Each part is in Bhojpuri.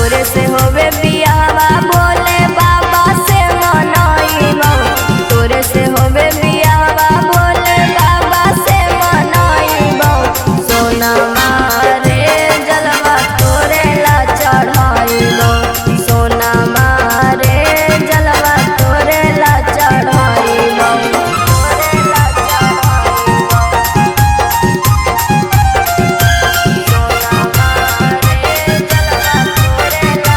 तोरे से होवे बियाहवा भोले बाबा से मनाइबो। तोरे से होवे बियाहवा भोले बाबा से मनाइबो। सोनमा रे जलवा तोरे ला चढ़ाइबो। सोनमा रे जलवा तोरे ला चढ़ाइबो। तोरे ला चढ़ाइबो। सोनमा रे जलवा तोरे ला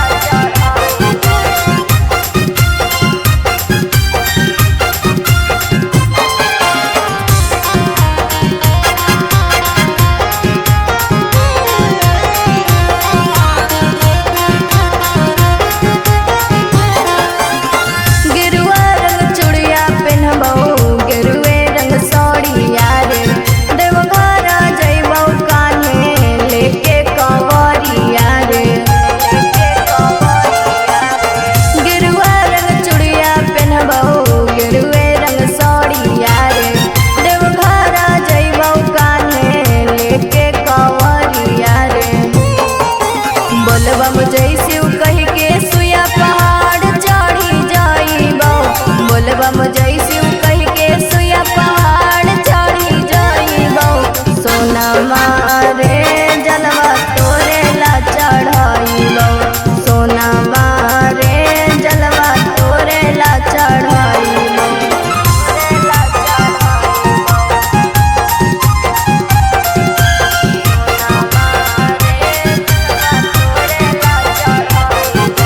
गेरुआ रंग चूड़िया पेन्हबो, गेरुए रंग साड़िया रे। देवघर जइबो कान्हे लेके कंवरिया रे। गेरुआ रंग चूड़िया पेन्हबो, गेरुए रंग साड़िया रे। देवघर जइबो कान्हे लेके कंवरिया रे। बोलबम जय शिव कह के सुया पहाड़ चढ़ी जाइबो। बोलबम जय शिव कह के सुया पहाड़ चढ़ी जाइबो। सोनमा रे जलवा तोरे ला चढ़ाइबो। सोनमा रे जलवा तोरे ला चढ़ाइबो। तोरे ला चढ़ाइबो। सोनमा रे जलवा तोरे ला चढ़ाइबो।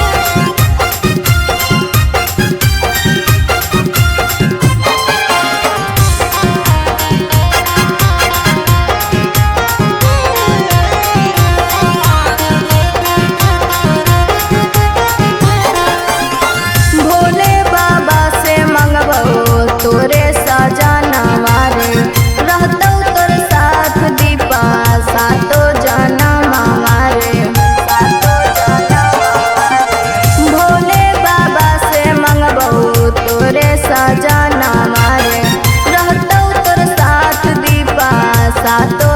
भोले बाबा से मंगबो तोरे सजनवा रे। रहतौ तोर साथ दीपा सातो जनमवा रे। सातो जनमवा रे। भोले बाबा से मंगबो तोरे सजनवा रे। रहतौ तोर साथ दीपा सातो